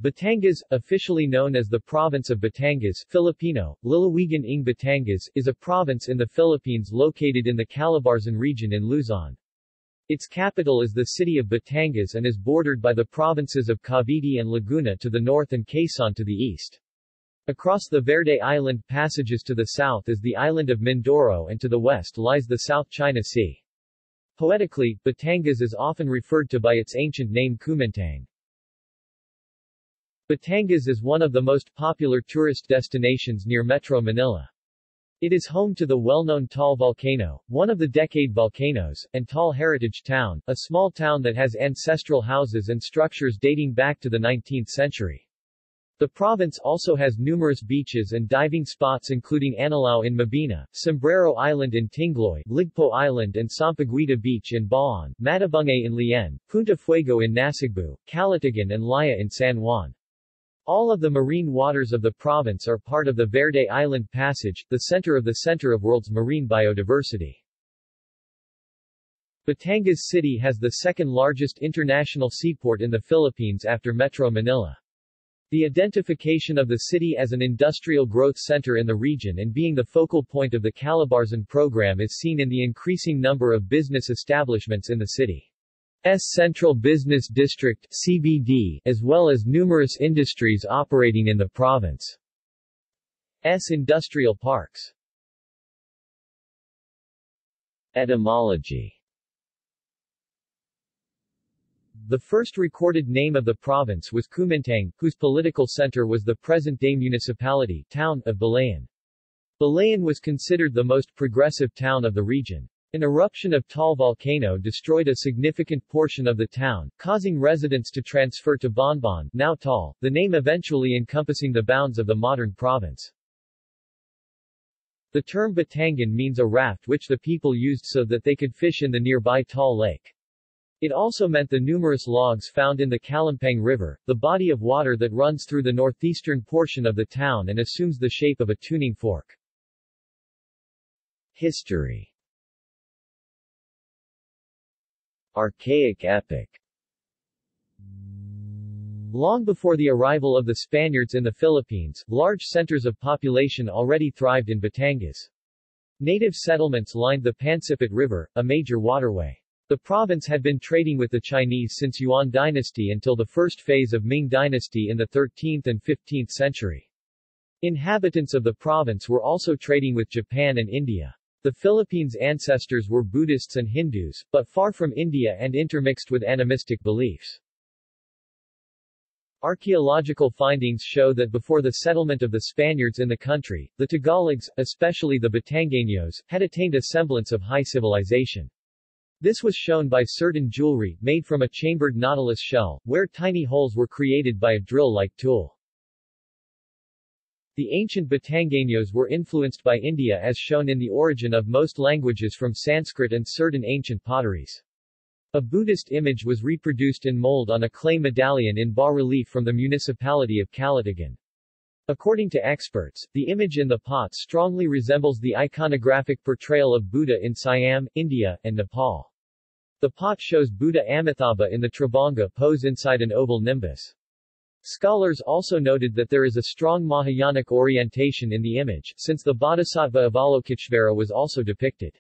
Batangas, officially known as the Province of Batangas Filipino, Lalawigan ng Batangas, is a province in the Philippines located in the Calabarzon region in Luzon. Its capital is the city of Batangas and is bordered by the provinces of Cavite and Laguna to the north and Quezon to the east. Across the Verde Island Passages to the south is the island of Mindoro and to the west lies the South China Sea. Poetically, Batangas is often referred to by its ancient name Kumintáng. Batangas is one of the most popular tourist destinations near Metro Manila. It is home to the well-known Taal Volcano, one of the Decade Volcanoes, and Taal Heritage Town, a small town that has ancestral houses and structures dating back to the 19th century. The province also has numerous beaches and diving spots including Anilao in Mabini, Sombrero Island in Tingloy, Ligpo Island and Sampaguita Beach in Bauan, Matabungkay in Lian, Punta Fuego in Nasugbu, Calatagan and Laiya in San Juan. All of the marine waters of the province are part of the Verde Island Passage, the center of world's marine biodiversity. Batangas City has the second largest international seaport in the Philippines after Metro Manila. The identification of the city as an industrial growth center in the region and being the focal point of the Calabarzon program is seen in the increasing number of business establishments in the city. Central Business District (CBD), as well as numerous industries operating in the province's industrial parks. Etymology. The first recorded name of the province was Kumintáng, whose political center was the present-day municipality town of Bauan. Bauan was considered the most progressive town of the region. An eruption of Taal Volcano destroyed a significant portion of the town, causing residents to transfer to Bonbon, now Taal, the name eventually encompassing the bounds of the modern province. The term Batangan means a raft which the people used so that they could fish in the nearby Taal Lake. It also meant the numerous logs found in the Kalampang River, the body of water that runs through the northeastern portion of the town and assumes the shape of a tuning fork. History. Archaic epoch. Long before the arrival of the Spaniards in the Philippines, large centers of population already thrived in Batangas. Native settlements lined the Pansipit River, a major waterway. The province had been trading with the Chinese since Yuan dynasty until the first phase of Ming dynasty in the 13th and 15th century. Inhabitants of the province were also trading with Japan and India. The Philippines' ancestors were Buddhists and Hindus, but far from India and intermixed with animistic beliefs. Archaeological findings show that before the settlement of the Spaniards in the country, the Tagalogs, especially the Batangueños, had attained a semblance of high civilization. This was shown by certain jewelry, made from a chambered nautilus shell, where tiny holes were created by a drill-like tool. The ancient Batangueños were influenced by India as shown in the origin of most languages from Sanskrit and certain ancient potteries. A Buddhist image was reproduced in mold on a clay medallion in bas-relief from the municipality of Calatagan. According to experts, the image in the pot strongly resembles the iconographic portrayal of Buddha in Siam, India, and Nepal. The pot shows Buddha Amitabha in the Tribhanga pose inside an oval nimbus. Scholars also noted that there is a strong Mahayanic orientation in the image, since the Bodhisattva Avalokiteshvara was also depicted.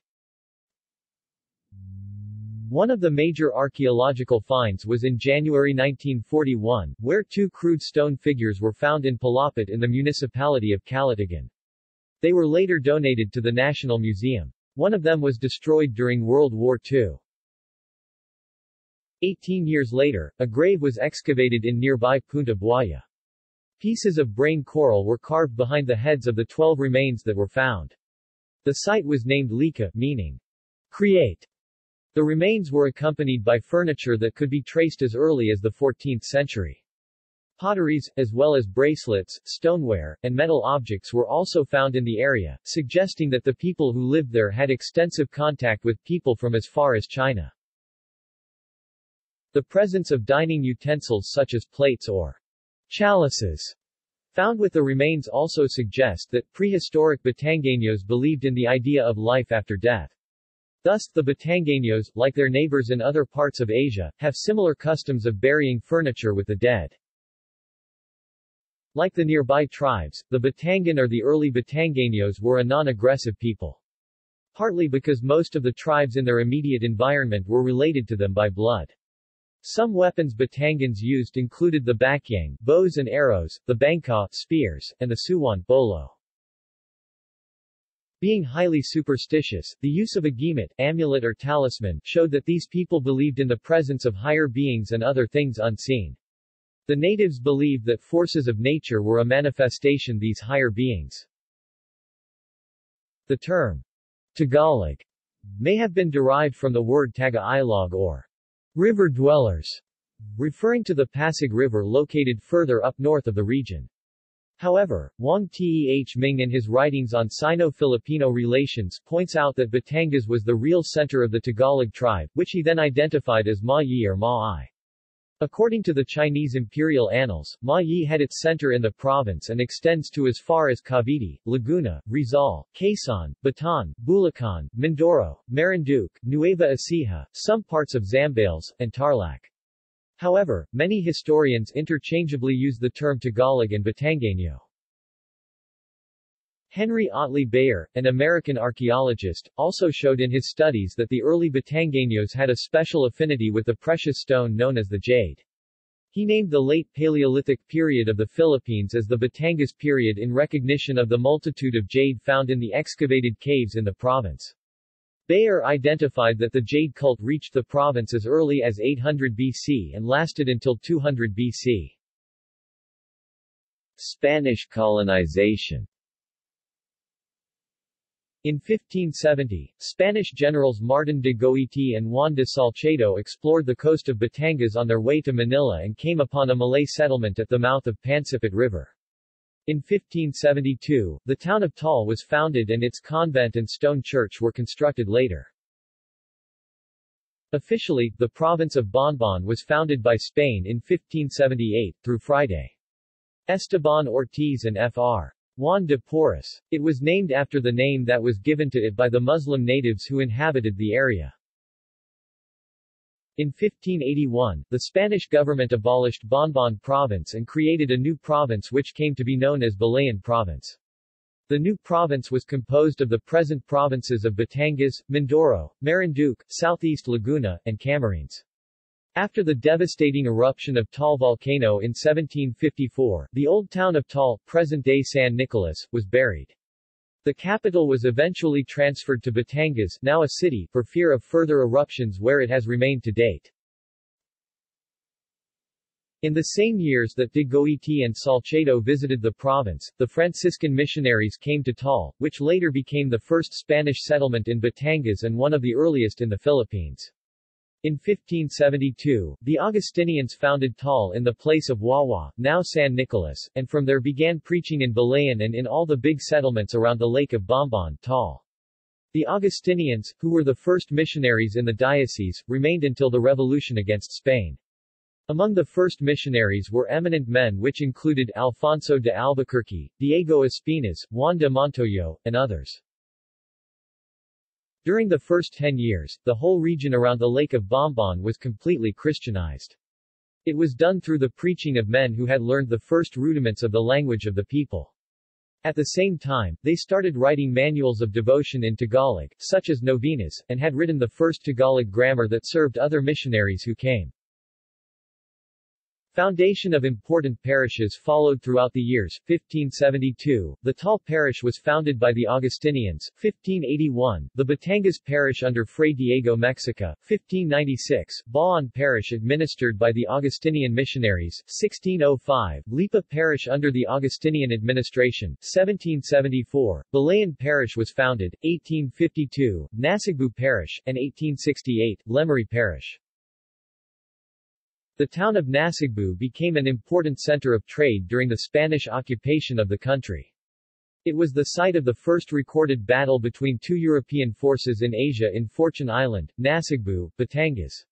One of the major archaeological finds was in January 1941, where two crude stone figures were found in Palapit in the municipality of Calatagan. They were later donated to the National Museum. One of them was destroyed during World War II. 18 years later, a grave was excavated in nearby Punta Buaya. Pieces of brain coral were carved behind the heads of the 12 remains that were found. The site was named Lika, meaning create. The remains were accompanied by furniture that could be traced as early as the 14th century. Potteries, as well as bracelets, stoneware, and metal objects were also found in the area, suggesting that the people who lived there had extensive contact with people from as far as China. The presence of dining utensils such as plates or chalices found with the remains also suggest that prehistoric Batangueños believed in the idea of life after death. Thus, the Batangueños, like their neighbors in other parts of Asia, have similar customs of burying furniture with the dead. Like the nearby tribes, the Batangan or the early Batangueños were a non-aggressive people. Partly because most of the tribes in their immediate environment were related to them by blood. Some weapons Batangans used included the bakyang, bows and arrows, the bangka, spears, and the suwan, bolo. Being highly superstitious, the use of a gimet, amulet or talisman, showed that these people believed in the presence of higher beings and other things unseen. The natives believed that forces of nature were a manifestation these higher beings. The term Tagalog may have been derived from the word Taga-Ilog or river dwellers, referring to the Pasig River located further up north of the region. However, Wang Teh Ming in his writings on Sino-Filipino relations points out that Batangas was the real center of the Tagalog tribe, which he then identified as Ma Yi or Ma I. According to the Chinese imperial annals, Ma Yi had its center in the province and extends to as far as Cavite, Laguna, Rizal, Quezon, Bataan, Bulacan, Mindoro, Marinduque, Nueva Ecija, some parts of Zambales, and Tarlac. However, many historians interchangeably use the term Tagalog and Batangueño. Henry Otley Bayer, an American archaeologist, also showed in his studies that the early Batangueños had a special affinity with the precious stone known as the jade. He named the late Paleolithic period of the Philippines as the Batangas period in recognition of the multitude of jade found in the excavated caves in the province. Bayer identified that the jade cult reached the province as early as 800 BC and lasted until 200 BC. Spanish colonization. In 1570, Spanish generals Martin de Goiti and Juan de Salcedo explored the coast of Batangas on their way to Manila and came upon a Malay settlement at the mouth of Pansipit River. In 1572, the town of Taal was founded and its convent and stone church were constructed later. Officially, the province of Bauan was founded by Spain in 1578, through Friday Esteban Ortiz and Fr. Juan de Porras. It was named after the name that was given to it by the Muslim natives who inhabited the area. In 1581, the Spanish government abolished Bauan province and created a new province which came to be known as Balayan province. The new province was composed of the present provinces of Batangas, Mindoro, Marinduque, Southeast Laguna, and Camarines. After the devastating eruption of Taal Volcano in 1754, the old town of Taal, present-day San Nicolas, was buried. The capital was eventually transferred to Batangas, now a city, for fear of further eruptions where it has remained to date. In the same years that de Goiti and Salcedo visited the province, the Franciscan missionaries came to Taal, which later became the first Spanish settlement in Batangas and one of the earliest in the Philippines. In 1572, the Augustinians founded Taal in the place of Wawa, now San Nicolas, and from there began preaching in Balayan and in all the big settlements around the lake of Bauan, Taal. The Augustinians, who were the first missionaries in the diocese, remained until the revolution against Spain. Among the first missionaries were eminent men which included Alfonso de Albuquerque, Diego Espinas, Juan de Montoyo, and others. During the first 10 years, the whole region around the lake of Bauan was completely Christianized. It was done through the preaching of men who had learned the first rudiments of the language of the people. At the same time, they started writing manuals of devotion in Tagalog, such as novenas, and had written the first Tagalog grammar that served other missionaries who came. Foundation of important parishes followed throughout the years. 1572, the Taal parish was founded by the Augustinians. 1581, the Batangas parish under Fray Diego Mexica. 1596, Bauan parish administered by the Augustinian missionaries. 1605, Lipa parish under the Augustinian administration. 1774, Balayan parish was founded. 1852, Nasugbu parish, and 1868, Lemery parish. The town of Nasugbu became an important center of trade during the Spanish occupation of the country. It was the site of the first recorded battle between two European forces in Asia in Fortune Island, Nasugbu, Batangas.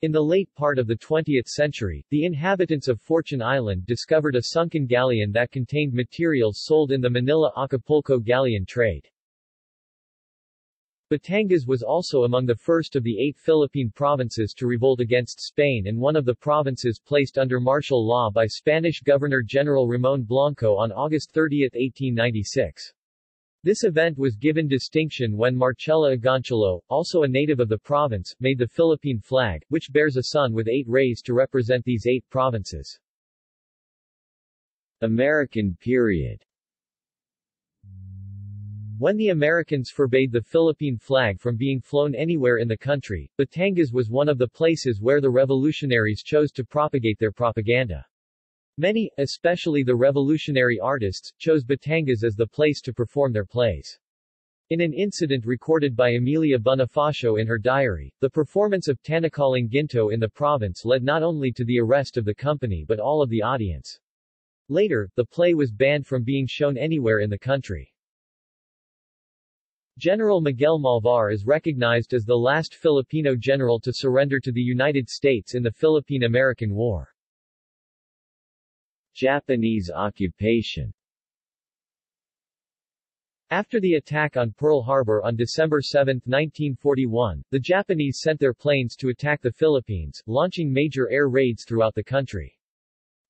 In the late part of the 20th century, the inhabitants of Fortune Island discovered a sunken galleon that contained materials sold in the Manila-Acapulco galleon trade. Batangas was also among the first of the 8 Philippine provinces to revolt against Spain and one of the provinces placed under martial law by Spanish Governor-General Ramon Blanco on August 30, 1896. This event was given distinction when Marcela Agoncillo, also a native of the province, made the Philippine flag, which bears a sun with 8 rays to represent these 8 provinces. American period. When the Americans forbade the Philippine flag from being flown anywhere in the country, Batangas was one of the places where the revolutionaries chose to propagate their propaganda. Many, especially the revolutionary artists, chose Batangas as the place to perform their plays. In an incident recorded by Emilia Bonifacio in her diary, the performance of Tanakaling Ginto in the province led not only to the arrest of the company but all of the audience. Later, the play was banned from being shown anywhere in the country. General Miguel Malvar is recognized as the last Filipino general to surrender to the United States in the Philippine-American War. Japanese occupation. After the attack on Pearl Harbor on December 7, 1941, the Japanese sent their planes to attack the Philippines, launching major air raids throughout the country.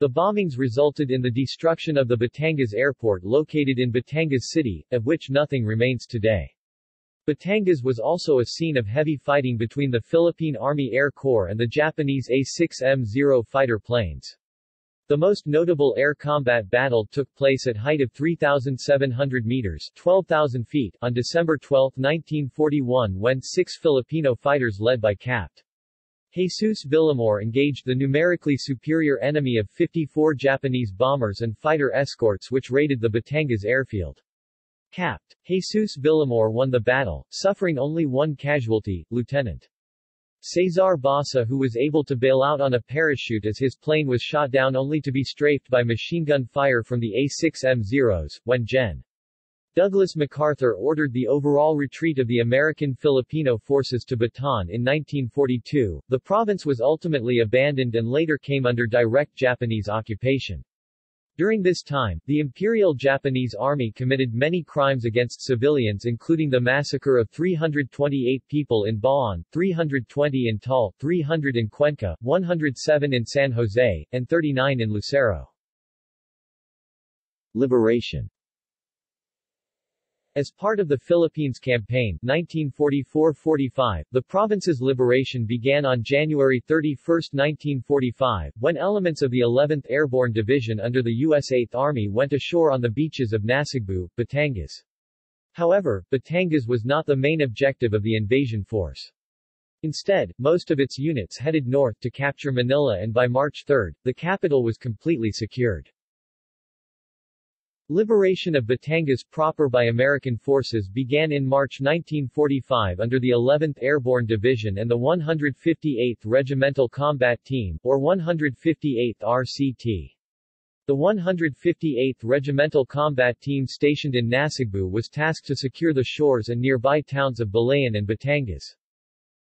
The bombings resulted in the destruction of the Batangas airport located in Batangas City, of which nothing remains today. Batangas was also a scene of heavy fighting between the Philippine Army Air Corps and the Japanese A-6M0 fighter planes. The most notable air combat battle took place at height of 3,700 meters 12,000 feet on December 12, 1941 when 6 Filipino fighters led by Capt. Jesus Villamor engaged the numerically superior enemy of 54 Japanese bombers and fighter escorts which raided the Batangas airfield. Capt. Jesus Villamor won the battle, suffering only one casualty, Lieutenant. Cesar Basa, who was able to bail out on a parachute as his plane was shot down only to be strafed by machine gun fire from the A-6M0s, when Gen. Douglas MacArthur ordered the overall retreat of the American Filipino forces to Bataan in 1942. The province was ultimately abandoned and later came under direct Japanese occupation. During this time, the Imperial Japanese Army committed many crimes against civilians including the massacre of 328 people in Bauan, 320 in Taal, 300 in Cuenca, 107 in San Jose, and 39 in Lucero. Liberation. As part of the Philippines Campaign 1944-45, the province's liberation began on January 31, 1945, when elements of the 11th Airborne Division under the U.S. 8th Army went ashore on the beaches of Nasugbu, Batangas. However, Batangas was not the main objective of the invasion force. Instead, most of its units headed north to capture Manila and by March 3, the capital was completely secured. Liberation of Batangas proper by American forces began in March 1945 under the 11th Airborne Division and the 158th Regimental Combat Team, or 158th RCT. The 158th Regimental Combat Team stationed in Nasugbu was tasked to secure the shores and nearby towns of Lian and Batangas.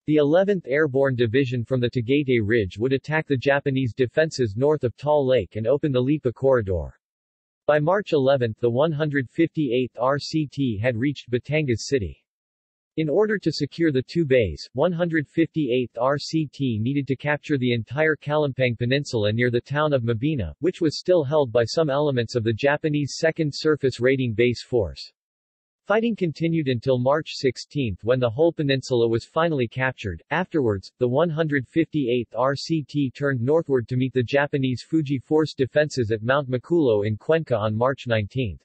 The 11th Airborne Division from the Tagaytay Ridge would attack the Japanese defenses north of Taal Lake and open the Lipa Corridor. By March 11 the 158th RCT had reached Batangas City. In order to secure the two bays, 158th RCT needed to capture the entire Kalimpang Peninsula near the town of Mabini, which was still held by some elements of the Japanese 2nd Surface Raiding Base Force. Fighting continued until March 16 when the whole peninsula was finally captured. Afterwards, the 158th RCT turned northward to meet the Japanese Fuji Force defenses at Mount Makulo in Cuenca on March 19.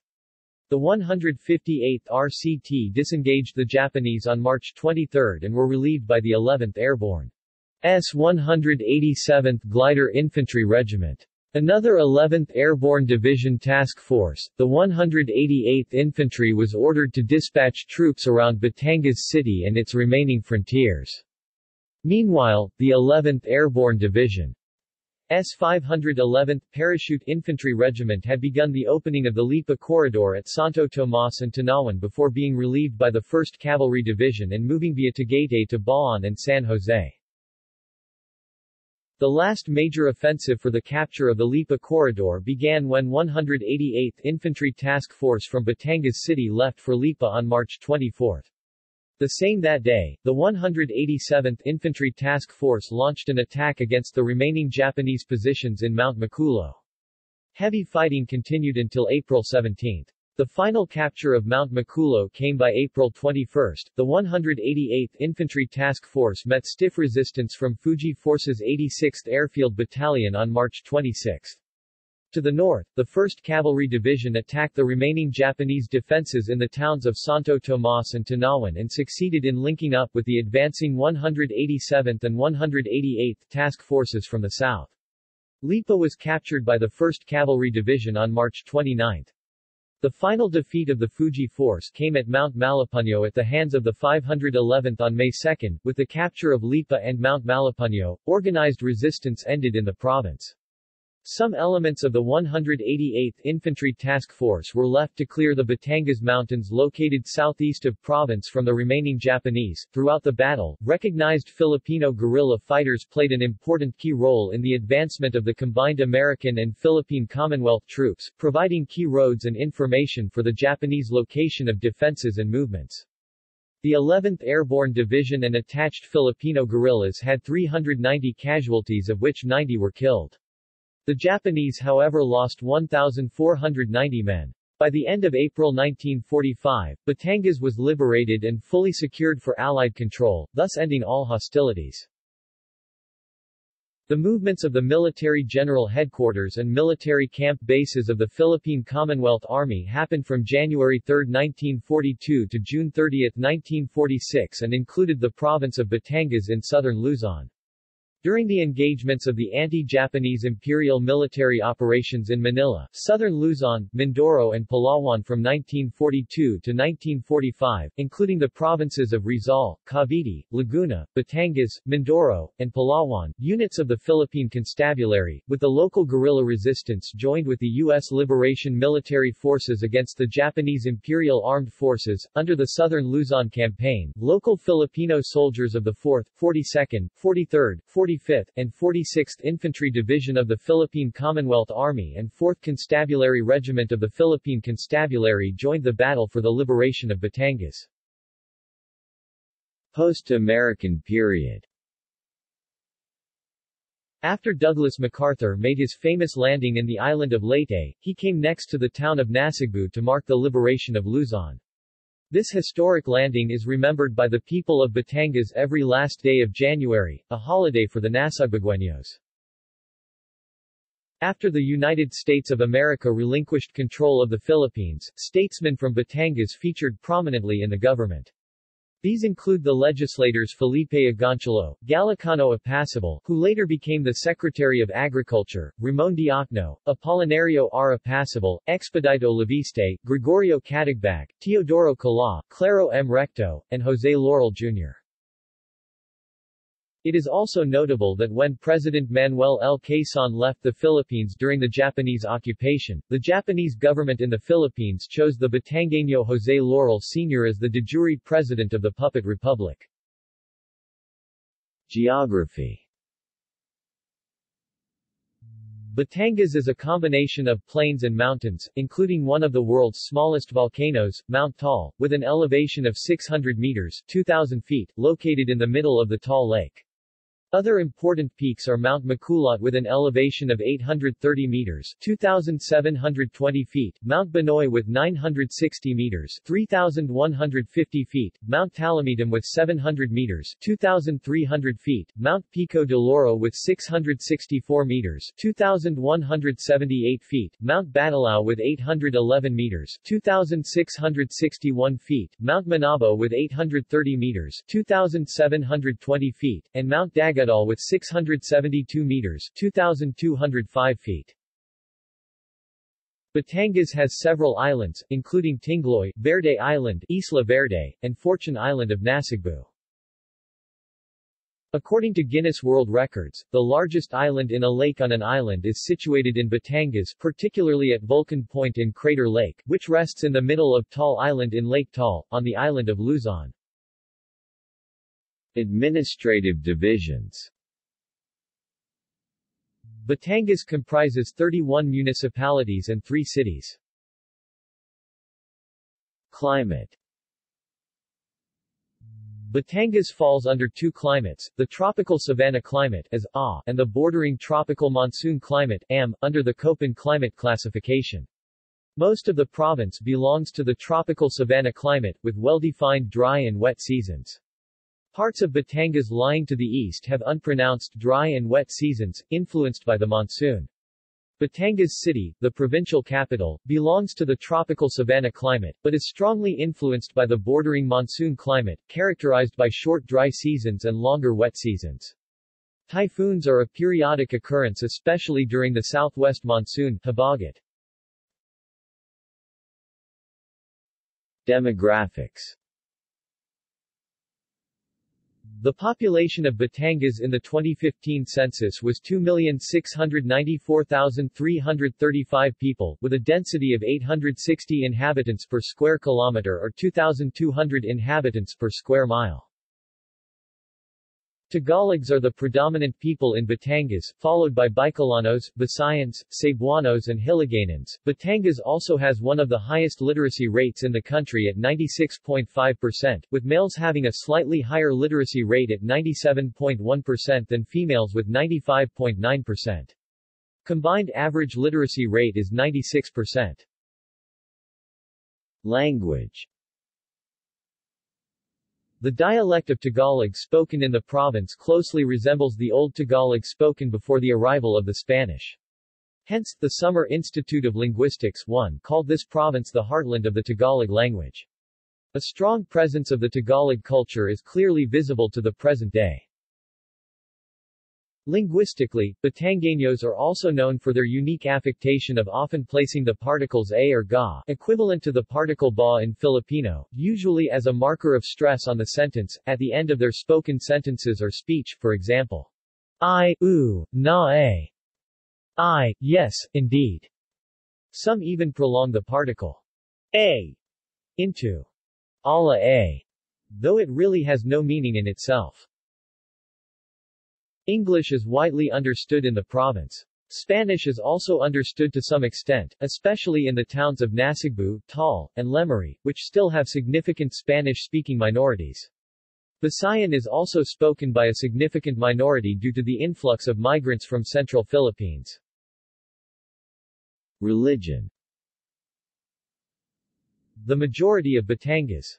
The 158th RCT disengaged the Japanese on March 23 and were relieved by the 11th Airborne S. 187th Glider Infantry Regiment. Another 11th Airborne Division Task Force, the 188th Infantry, was ordered to dispatch troops around Batangas City and its remaining frontiers. Meanwhile, the 11th Airborne Division S. 511th Parachute Infantry Regiment had begun the opening of the Lipa Corridor at Santo Tomas and Tanawan before being relieved by the 1st Cavalry Division and moving via Tagaytay to Bauan and San Jose. The last major offensive for the capture of the Lipa Corridor began when 188th Infantry Task Force from Batangas City left for Lipa on March 24. The same that day, the 187th Infantry Task Force launched an attack against the remaining Japanese positions in Mount Makulo. Heavy fighting continued until April 17. The final capture of Mount Makulo came by April 21. The 188th Infantry Task Force met stiff resistance from Fuji Force's 86th Airfield Battalion on March 26. To the north, the 1st Cavalry Division attacked the remaining Japanese defenses in the towns of Santo Tomas and Tanawan and succeeded in linking up with the advancing 187th and 188th Task Forces from the south. Ligpo was captured by the 1st Cavalry Division on March 29. The final defeat of the Fuji Force came at Mount Malapuño at the hands of the 511th on May 2, with the capture of Lipa and Mount Malapuño. Organized resistance ended in the province. Some elements of the 188th Infantry Task Force were left to clear the Batangas Mountains located southeast of province from the remaining Japanese. Throughout the battle, recognized Filipino guerrilla fighters played an important key role in the advancement of the combined American and Philippine Commonwealth troops, providing key roads and information for the Japanese location of defenses and movements. The 11th Airborne Division and attached Filipino guerrillas had 390 casualties, of which 90 were killed. The Japanese however lost 1,490 men. By the end of April 1945, Batangas was liberated and fully secured for Allied control, thus ending all hostilities. The movements of the Military General Headquarters and military camp bases of the Philippine Commonwealth Army happened from January 3, 1942 to June 30, 1946 and included the province of Batangas in southern Luzon. During the engagements of the anti-Japanese imperial military operations in Manila, southern Luzon, Mindoro and Palawan from 1942 to 1945, including the provinces of Rizal, Cavite, Laguna, Batangas, Mindoro, and Palawan, units of the Philippine Constabulary, with the local guerrilla resistance joined with the U.S. Liberation Military Forces against the Japanese Imperial Armed Forces. Under the Southern Luzon Campaign, local Filipino soldiers of the 4th, 42nd, 43rd, 45th, and 46th Infantry Division of the Philippine Commonwealth Army and 4th Constabulary Regiment of the Philippine Constabulary joined the battle for the liberation of Batangas. Post-American period. After Douglas MacArthur made his famous landing in the island of Leyte, he came next to the town of Nasugbu to mark the liberation of Luzon. This historic landing is remembered by the people of Batangas every last day of January, a holiday for the Nasugbueños. After the United States of America relinquished control of the Philippines, statesmen from Batangas featured prominently in the government. These include the legislators Felipe Agoncillo, Gallicano Apacible, who later became the Secretary of Agriculture, Ramon Diokno, Apolinario R. Apacible, Expedito Leviste, Gregorio Catagbac, Teodoro Cala, Claro M. Recto, and Jose Laurel Jr. It is also notable that when President Manuel L. Quezon left the Philippines during the Japanese occupation, the Japanese government in the Philippines chose the Batangueño Jose Laurel Sr. as the de jure president of the Puppet Republic. Geography. Batangas is a combination of plains and mountains, including one of the world's smallest volcanoes, Mount Taal, with an elevation of 600 meters 2,000 feet, located in the middle of the Taal Lake. Other important peaks are Mount Makulot with an elevation of 830 meters 2,720 feet, Mount Banoy with 960 meters 3,150 feet, Mount Talamidam with 700 meters 2,300 feet, Mount Pico de Loro with 664 meters 2,178 feet, Mount Batalao with 811 meters 2,661 feet, Mount Manabo with 830 meters 2,720 feet, and Mount Dagadal with 672 meters 2,205 feet. Batangas has several islands, including Tingloy, Verde Island, Isla Verde, and Fortune Island of Nasugbu. According to Guinness World Records, the largest island in a lake on an island is situated in Batangas, particularly at Vulcan Point in Crater Lake, which rests in the middle of Taal Island in Lake Taal, on the island of Luzon. Administrative divisions. Batangas comprises 31 municipalities and 3 cities. Climate. Batangas falls under two climates, the tropical savanna climate as A, and the bordering tropical monsoon climate AM, under the Köppen climate classification. Most of the province belongs to the tropical savanna climate, with well-defined dry and wet seasons. Parts of Batangas lying to the east have unpronounced dry and wet seasons, influenced by the monsoon. Batangas City, the provincial capital, belongs to the tropical savanna climate, but is strongly influenced by the bordering monsoon climate, characterized by short dry seasons and longer wet seasons. Typhoons are a periodic occurrence especially during the southwest monsoon habagat. Demographics. The population of Batangas in the 2015 census was 2,694,335 people, with a density of 860 inhabitants per square kilometer or 2,200 inhabitants per square mile. Tagalogs are the predominant people in Batangas, followed by Bicolanos, Visayans, Cebuanos and Hiliganons. Batangas also has one of the highest literacy rates in the country at 96.5%, with males having a slightly higher literacy rate at 97.1% than females with 95.9%. Combined average literacy rate is 96%. Language. The dialect of Tagalog spoken in the province closely resembles the Old Tagalog spoken before the arrival of the Spanish. Hence, the Summer Institute of Linguistics called this province the heartland of the Tagalog language. A strong presence of the Tagalog culture is clearly visible to the present day. Linguistically, Batangueños are also known for their unique affectation of often placing the particles a or ga, equivalent to the particle ba in Filipino, usually as a marker of stress on the sentence, at the end of their spoken sentences or speech, for example, I, na a. I, yes, indeed. Some even prolong the particle a into ala a, though it really has no meaning in itself. English is widely understood in the province. Spanish is also understood to some extent, especially in the towns of Nasugbu, Taal, and Lemery, which still have significant Spanish-speaking minorities. Visayan is also spoken by a significant minority due to the influx of migrants from central Philippines. Religion. The majority of Batangas'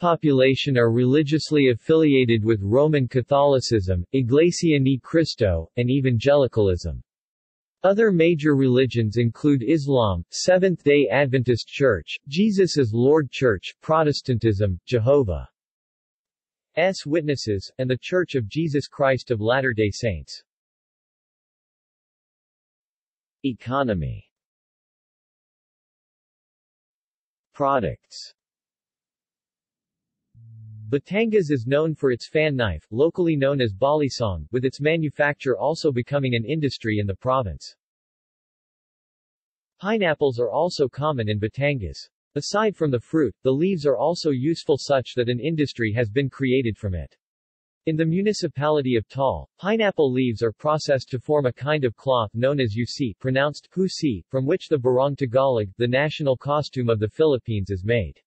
population are religiously affiliated with Roman Catholicism, Iglesia ni Cristo, and Evangelicalism. Other major religions include Islam, Seventh-day Adventist Church, Jesus is Lord Church, Protestantism, Jehovah's Witnesses, and The Church of Jesus Christ of Latter-day Saints. Economy. Products. Batangas is known for its fan knife, locally known as balisong, with its manufacture also becoming an industry in the province. Pineapples are also common in Batangas. Aside from the fruit, the leaves are also useful such that an industry has been created from it. In the municipality of Taal, pineapple leaves are processed to form a kind of cloth known as usi, pronounced husi, from which the barong Tagalog, the national costume of the Philippines, is made.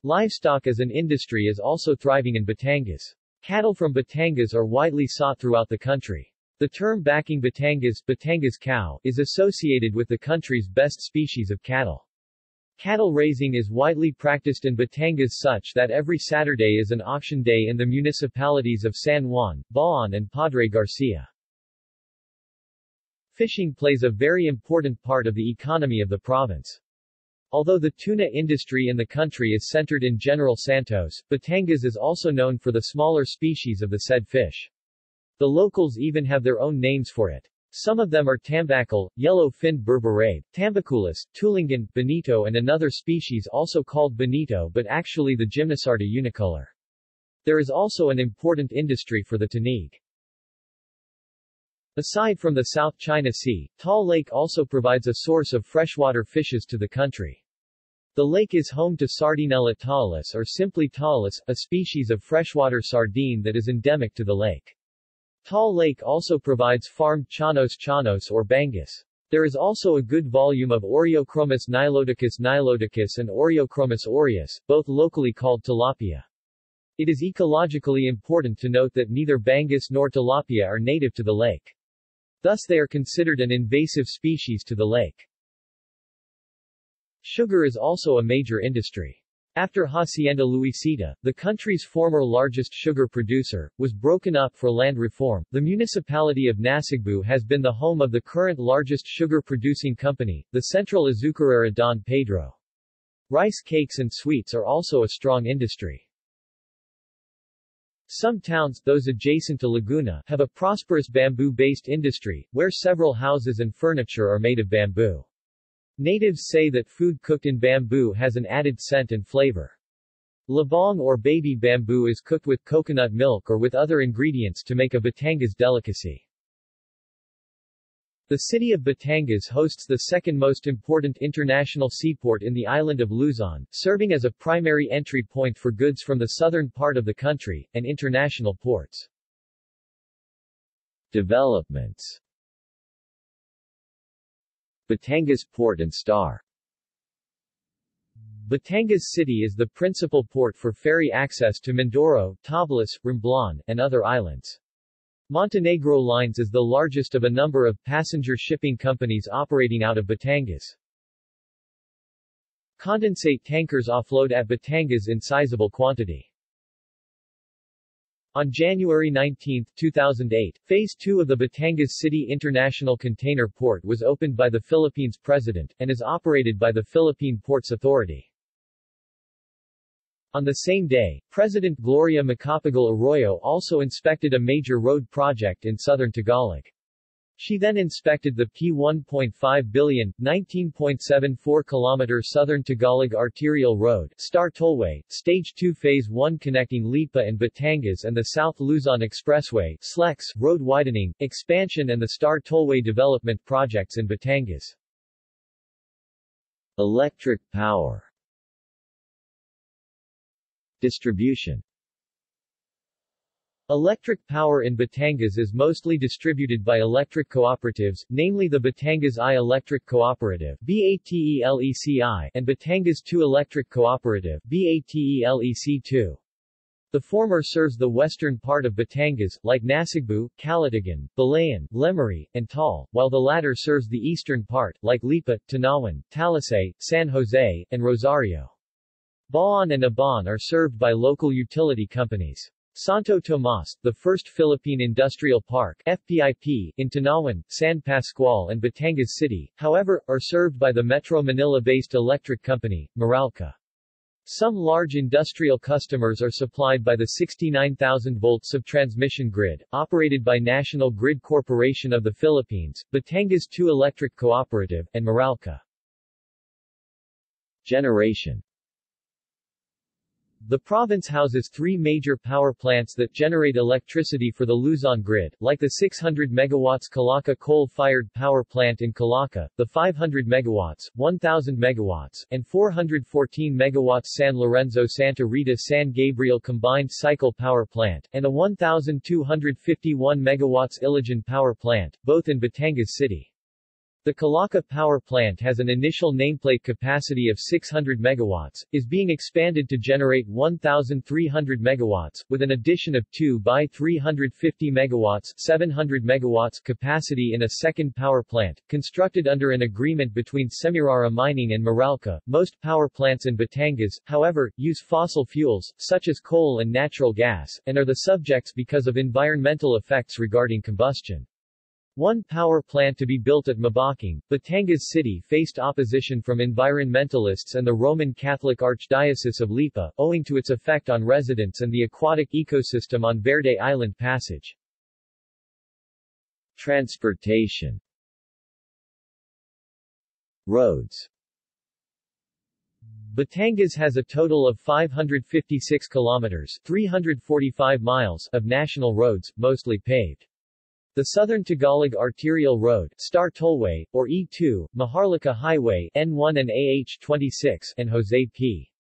Livestock as an industry is also thriving in Batangas. Cattle from Batangas are widely sought throughout the country. The term backing Batangas, Batangas cow, is associated with the country's best species of cattle. Cattle raising is widely practiced in Batangas such that every Saturday is an auction day in the municipalities of San Juan, Bauan and Padre Garcia. Fishing plays a very important part of the economy of the province. Although the tuna industry in the country is centered in General Santos, Batangas is also known for the smaller species of the said fish. The locals even have their own names for it. Some of them are tambacal, yellow-finned berberabe, tambaculis, tulingan, bonito and another species also called bonito but actually the Gymnosarda unicolor. There is also an important industry for the tanig. Aside from the South China Sea, Taal Lake also provides a source of freshwater fishes to the country. The lake is home to Sardinella taalis or simply taalis, a species of freshwater sardine that is endemic to the lake. Taal Lake also provides farmed chanos or bangus. There is also a good volume of Oreochromis niloticus and Oreochromis aureus, both locally called tilapia. It is ecologically important to note that neither bangus nor tilapia are native to the lake. Thus they are considered an invasive species to the lake. Sugar is also a major industry. After Hacienda Luisita, the country's former largest sugar producer, was broken up for land reform, the municipality of Nasugbu has been the home of the current largest sugar-producing company, the Central Azucarera Don Pedro. Rice cakes and sweets are also a strong industry. Some towns, those adjacent to Laguna, have a prosperous bamboo-based industry, where several houses and furniture are made of bamboo. Natives say that food cooked in bamboo has an added scent and flavor. Labong or baby bamboo is cooked with coconut milk or with other ingredients to make a Batangas delicacy. The city of Batangas hosts the second most important international seaport in the island of Luzon, serving as a primary entry point for goods from the southern part of the country, and international ports. Developments. Batangas Port and Star. Batangas City is the principal port for ferry access to Mindoro, Tablas, Romblon, and other islands. Montenegro Lines is the largest of a number of passenger shipping companies operating out of Batangas. Condensate tankers offload at Batangas in sizable quantity. On January 19, 2008, Phase 2 of the Batangas City International Container Port was opened by the Philippines President, and is operated by the Philippine Ports Authority. On the same day, President Gloria Macapagal Arroyo also inspected a major road project in southern Tagalog. She then inspected the P1.5 billion, 19.74 km Southern Tagalog Arterial Road, Star Tollway, Stage 2 Phase 1 connecting Lipa and Batangas and the South Luzon Expressway, SLEX, road widening, expansion and the Star Tollway development projects in Batangas. Electric power. Distribution. Electric power in Batangas is mostly distributed by electric cooperatives, namely the Batangas I Electric Cooperative BATELECI and Batangas II Electric Cooperative BATELEC2. The former serves the western part of Batangas, like Nasugbu, Calatagan, Balayan, Lemery, and Taal, while the latter serves the eastern part, like Lipa, Tanawan, Talisay, San Jose, and Rosario. Bauan and Abon are served by local utility companies. Santo Tomas, the first Philippine Industrial Park FPIP, in Tanawan, San Pascual and Batangas City, however, are served by the Metro Manila-based electric company, Meralco. Some large industrial customers are supplied by the 69,000-volt subtransmission grid, operated by National Grid Corporation of the Philippines, Batangas II Electric Cooperative, and Meralco. Generation. The province houses three major power plants that generate electricity for the Luzon grid, like the 600 MW Calaca coal-fired power plant in Calaca, the 500 MW, 1,000 MW, and 414 MW San Lorenzo Santa Rita San Gabriel combined cycle power plant, and a 1,251 MW Iligan power plant, both in Batangas City. The Calaca power plant has an initial nameplate capacity of 600 MW, is being expanded to generate 1,300 MW, with an addition of 2 by 350 MW 700 MW capacity in a second power plant, constructed under an agreement between Semirara Mining and Meralco. Most power plants in Batangas, however, use fossil fuels, such as coal and natural gas, and are the subjects because of environmental effects regarding combustion. One power plant to be built at Mabini, Batangas City faced opposition from environmentalists and the Roman Catholic Archdiocese of Lipa, owing to its effect on residents and the aquatic ecosystem on Verde Island Passage. Transportation. Roads. Batangas has a total of 556 kilometers, 345 miles of national roads, mostly paved. The Southern Tagalog Arterial Road, Star Tollway, or E2, Maharlika Highway, N1 and AH26, and Jose P.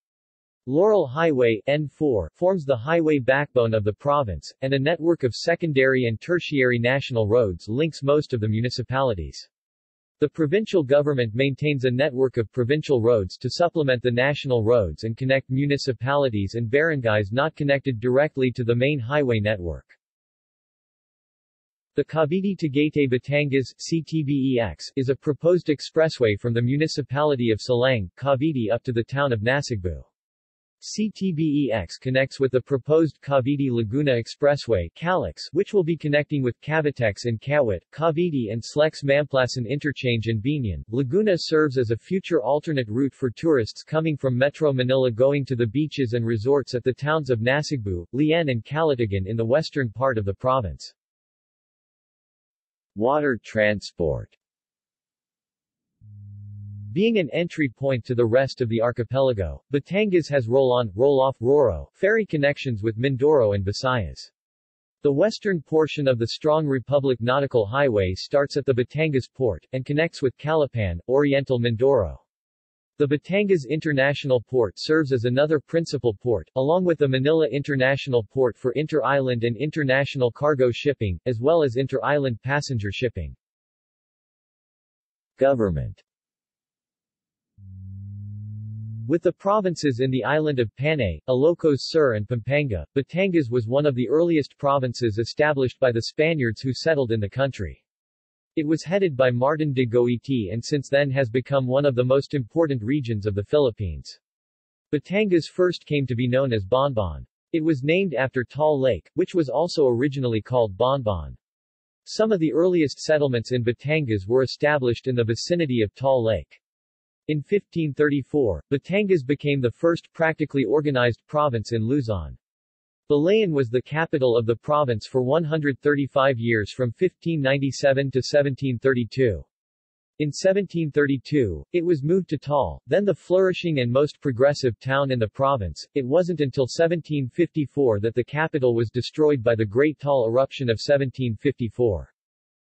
Laurel Highway, N4, forms the highway backbone of the province, and a network of secondary and tertiary national roads links most of the municipalities. The provincial government maintains a network of provincial roads to supplement the national roads and connect municipalities and barangays not connected directly to the main highway network. The Cavite-Tagaytay Batangas CTBEX is a proposed expressway from the municipality of Silang, Cavite up to the town of Nasugbu. CTBEX connects with the proposed Cavite-Laguna Expressway (CALEX), which will be connecting with Cavitex in Kawit, Cavite and Slex-Mamplasan Interchange in Biñan. Laguna serves as a future alternate route for tourists coming from Metro Manila going to the beaches and resorts at the towns of Nasugbu, Lian and Calatagan in the western part of the province. Water transport. Being an entry point to the rest of the archipelago, Batangas has roll-on, roll-off RoRo ferry connections with Mindoro and Visayas. The western portion of the Strong Republic Nautical Highway starts at the Batangas port, and connects with Calapan, Oriental Mindoro. The Batangas International Port serves as another principal port, along with the Manila International Port for inter-island and international cargo shipping, as well as inter-island passenger shipping. Government. With the provinces in the island of Panay, Ilocos Sur and Pampanga, Batangas was one of the earliest provinces established by the Spaniards who settled in the country. It was headed by Martin de Goiti and since then has become one of the most important regions of the Philippines. Batangas first came to be known as Bonbon. It was named after Taal Lake, which was also originally called Bonbon. Some of the earliest settlements in Batangas were established in the vicinity of Taal Lake. In 1534, Batangas became the first practically organized province in Luzon. Balayan was the capital of the province for 135 years from 1597 to 1732. In 1732, it was moved to Taal, then the flourishing and most progressive town in the province. It wasn't until 1754 that the capital was destroyed by the Great Taal eruption of 1754.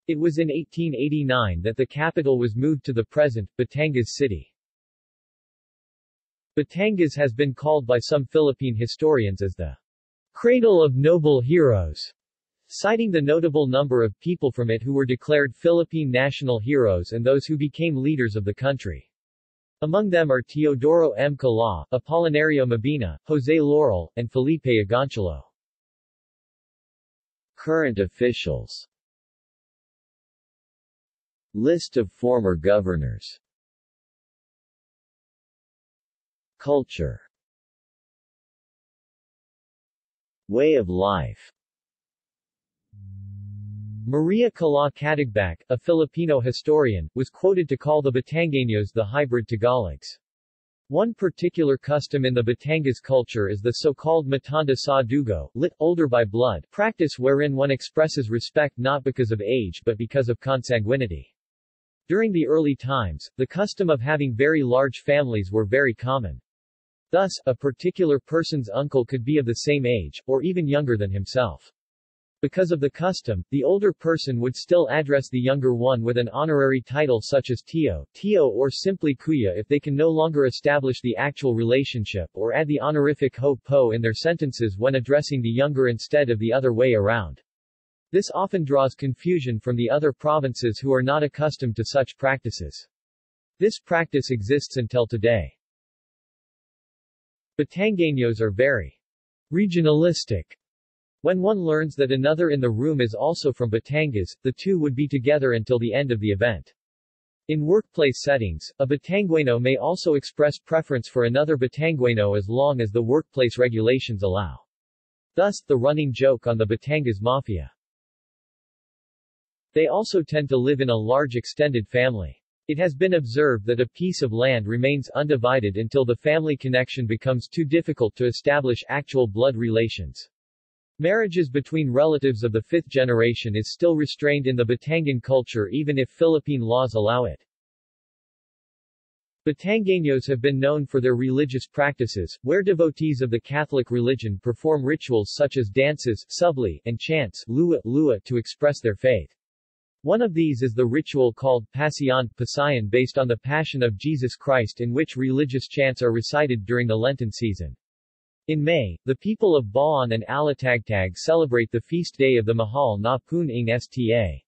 It was in 1889 that the capital was moved to the present, Batangas City. Batangas has been called by some Philippine historians as the cradle of noble heroes, citing the notable number of people from it who were declared Philippine national heroes and those who became leaders of the country. Among them are Teodoro M. Cala, Apolinario Mabini, José Laurel, and Felipe Agoncillo. Current officials. List of former governors. Culture. Way of life. Maria Cala Catagbak, a Filipino historian, was quoted to call the Batangueños the hybrid Tagalogs. One particular custom in the Batangas culture is the so-called matanda sa dugo, lit, older by blood, practice wherein one expresses respect not because of age but because of consanguinity. During the early times, the custom of having very large families were very common. Thus, a particular person's uncle could be of the same age, or even younger than himself. Because of the custom, the older person would still address the younger one with an honorary title such as Tio, or simply Kuya if they can no longer establish the actual relationship or add the honorific Ho-Po in their sentences when addressing the younger instead of the other way around. This often draws confusion from the other provinces who are not accustomed to such practices. This practice exists until today. Batangueños are very regionalistic. When one learns that another in the room is also from Batangas, the two would be together until the end of the event. In workplace settings, a Batangueño may also express preference for another Batangueño as long as the workplace regulations allow. Thus, the running joke on the Batangas Mafia. They also tend to live in a large extended family. It has been observed that a piece of land remains undivided until the family connection becomes too difficult to establish actual blood relations. Marriages between relatives of the fifth generation is still restrained in the Batangan culture even if Philippine laws allow it. Batangueños have been known for their religious practices, where devotees of the Catholic religion perform rituals such as dances, subli, and chants, lua, to express their faith. One of these is the ritual called Pasayan based on the Passion of Jesus Christ in which religious chants are recited during the Lenten season. In May, the people of Bauan and Alatagtag celebrate the feast day of the Mahal na Puning Sta.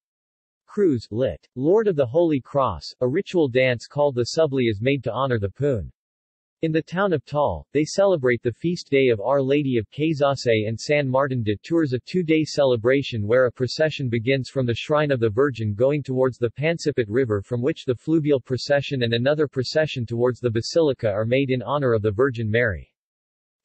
Cruz, lit. Lord of the Holy Cross, a ritual dance called the Subli is made to honor the Poon. In the town of Taal, they celebrate the feast day of Our Lady of Quezon and San Martin de Tours, a two-day celebration where a procession begins from the Shrine of the Virgin going towards the Pansipit River, from which the fluvial procession and another procession towards the Basilica are made in honor of the Virgin Mary.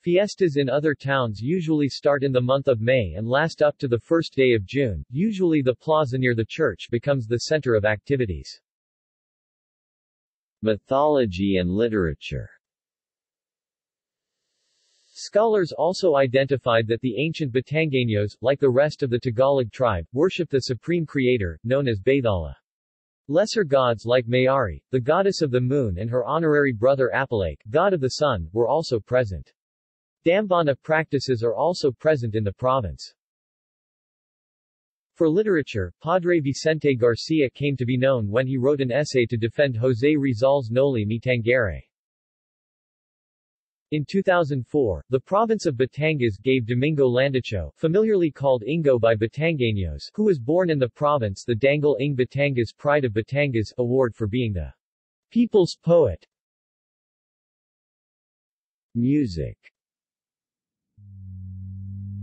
Fiestas in other towns usually start in the month of May and last up to the first day of June. Usually the plaza near the church becomes the center of activities. Mythology and literature. Scholars also identified that the ancient Batangueños, like the rest of the Tagalog tribe, worshipped the supreme creator, known as Bathala. Lesser gods like Mayari, the goddess of the moon, and her honorary brother Apalake, god of the sun, were also present. Dambana practices are also present in the province. For literature, Padre Vicente Garcia came to be known when he wrote an essay to defend José Rizal's Noli Me Tangere. In 2004, the province of Batangas gave Domingo Landicho, familiarly called Ingo by Batangueños, who was born in the province, the Dangal ng Batangas Pride of Batangas award for being the people's poet. Music.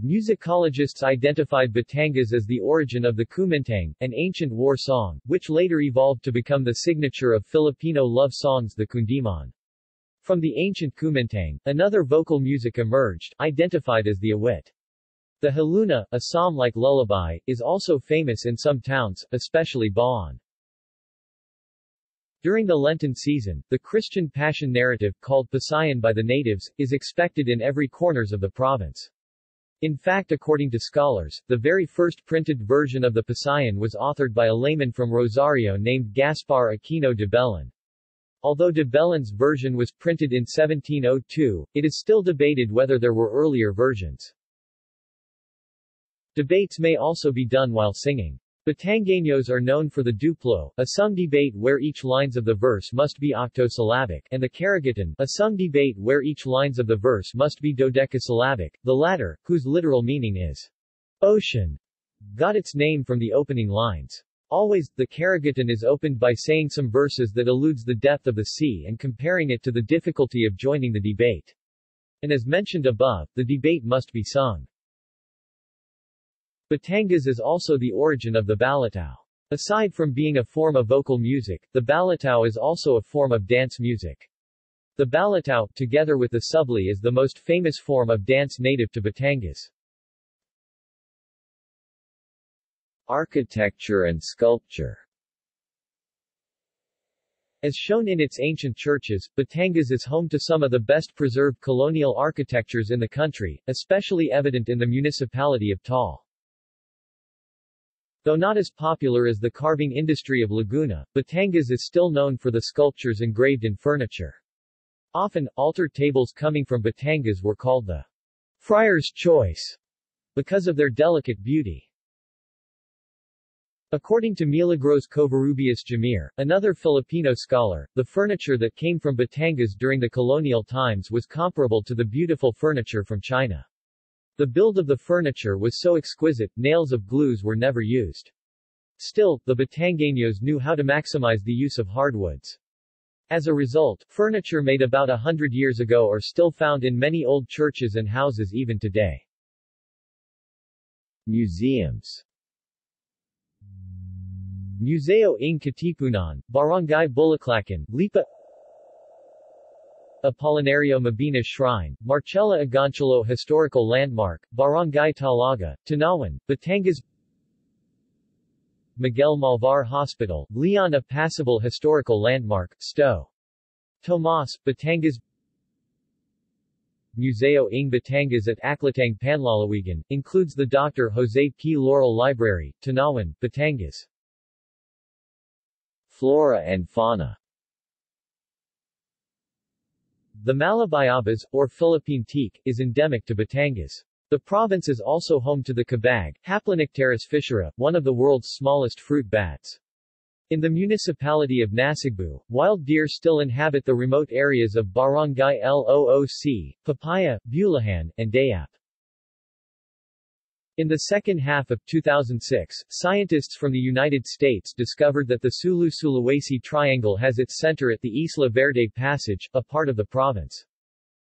Musicologists identified Batangas as the origin of the Kumintáng, an ancient war song, which later evolved to become the signature of Filipino love songs, the Kundiman. From the ancient Kumintáng, another vocal music emerged, identified as the awit. The haluna, a psalm-like lullaby, is also famous in some towns, especially Bauan. During the Lenten season, the Christian Passion narrative, called Pasayan by the natives, is expected in every corners of the province. In fact, according to scholars, the very first printed version of the Pasayan was authored by a layman from Rosario named Gaspar Aquino de Belen. Although de Belen's version was printed in 1702, it is still debated whether there were earlier versions. Debates may also be done while singing. Batangueños are known for the duplo, a sung debate where each lines of the verse must be octosyllabic, and the karagatan, a sung debate where each lines of the verse must be dodecasyllabic. The latter, whose literal meaning is ocean, got its name from the opening lines. Always, the karagatan is opened by saying some verses that alludes the depth of the sea and comparing it to the difficulty of joining the debate. And as mentioned above, the debate must be sung. Batangas is also the origin of the balatao. Aside from being a form of vocal music, the balatao is also a form of dance music. The balatao, together with the subli, is the most famous form of dance native to Batangas. Architecture and sculpture. As shown in its ancient churches, Batangas is home to some of the best preserved colonial architectures in the country, especially evident in the municipality of Taal. Though not as popular as the carving industry of Laguna, Batangas is still known for the sculptures engraved in furniture. Often, altar tables coming from Batangas were called the Friar's Choice because of their delicate beauty. According to Milagros Covarrubias Jamir, another Filipino scholar, the furniture that came from Batangas during the colonial times was comparable to the beautiful furniture from China. The build of the furniture was so exquisite, nails of glues were never used. Still, the Batangueños knew how to maximize the use of hardwoods. As a result, furniture made about 100 years ago are still found in many old churches and houses even today. Museums. Museo ng Katipunan, Barangay Bulaklacan, Lipa. Apolinario Mabini Shrine, Marcela Agoncillo Historical Landmark, Barangay Talaga, Tanawan, Batangas. Miguel Malvar Hospital, Lian, a passable historical landmark, Sto. Tomas, Batangas. Museo ng Batangas at Aclatang Panlalawigan, includes the Dr. Jose P. Laurel Library, Tanawan, Batangas. Flora and fauna. The Malabayabas, or Philippine teak, is endemic to Batangas. The province is also home to the kabag, Haplonicteris fischera, one of the world's smallest fruit bats. In the municipality of Nasugbu, wild deer still inhabit the remote areas of Barangay Looc, Papaya, Bulahan, and Dayap. In the second half of 2006, scientists from the United States discovered that the Sulu-Sulawesi Triangle has its center at the Isla Verde Passage, a part of the province.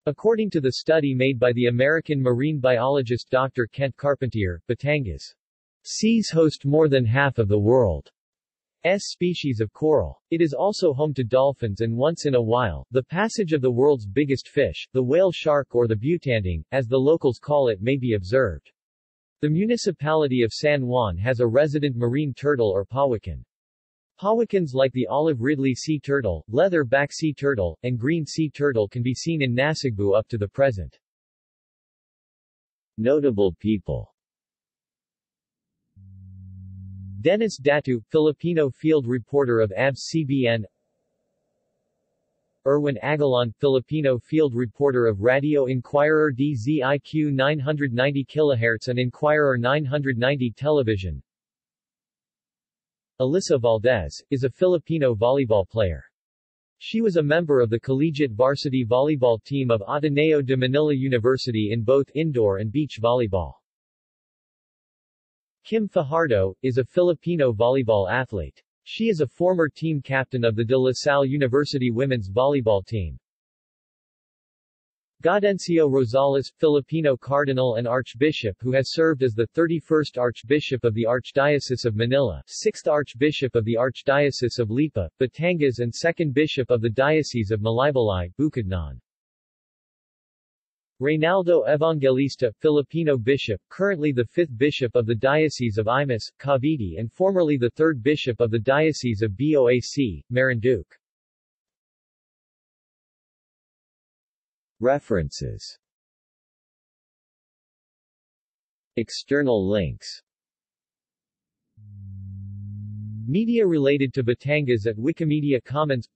According to the study made by the American marine biologist Dr. Kent Carpentier, Batangas' seas host more than half of the world's species of coral. It is also home to dolphins and once in a while, the passage of the world's biggest fish, the whale shark or the butanding, as the locals call it, may be observed. The municipality of San Juan has a resident marine turtle or pawikan. Pawikans like the olive ridley sea turtle, leather-back sea turtle, and green sea turtle can be seen in Nasugbu up to the present. Notable people. Dennis Datu, Filipino field reporter of ABS-CBN. Erwin Agalon, Filipino field reporter of Radio Inquirer DZIQ 990 kHz and Inquirer 990 television. Alyssa Valdez, is a Filipino volleyball player. She was a member of the collegiate varsity volleyball team of Ateneo de Manila University in both indoor and beach volleyball. Kim Fajardo, is a Filipino volleyball athlete. She is a former team captain of the De La Salle University women's volleyball team. Gaudencio Rosales, Filipino cardinal and archbishop who has served as the 31st Archbishop of the Archdiocese of Manila, 6th Archbishop of the Archdiocese of Lipa, Batangas and 2nd Bishop of the Diocese of Malaybalay, Bukidnon. Reynaldo Evangelista, Filipino bishop, currently the 5th Bishop of the Diocese of Imus, Cavite and formerly the 3rd Bishop of the Diocese of Boac, Marinduque. References. External links. Media related to Batangas at Wikimedia Commons.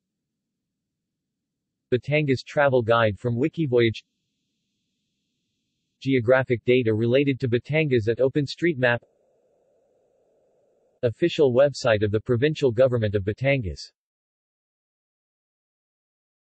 Batangas Travel Guide from Wikivoyage. Geographic data related to Batangas at OpenStreetMap. Official website of the Provincial Government of Batangas.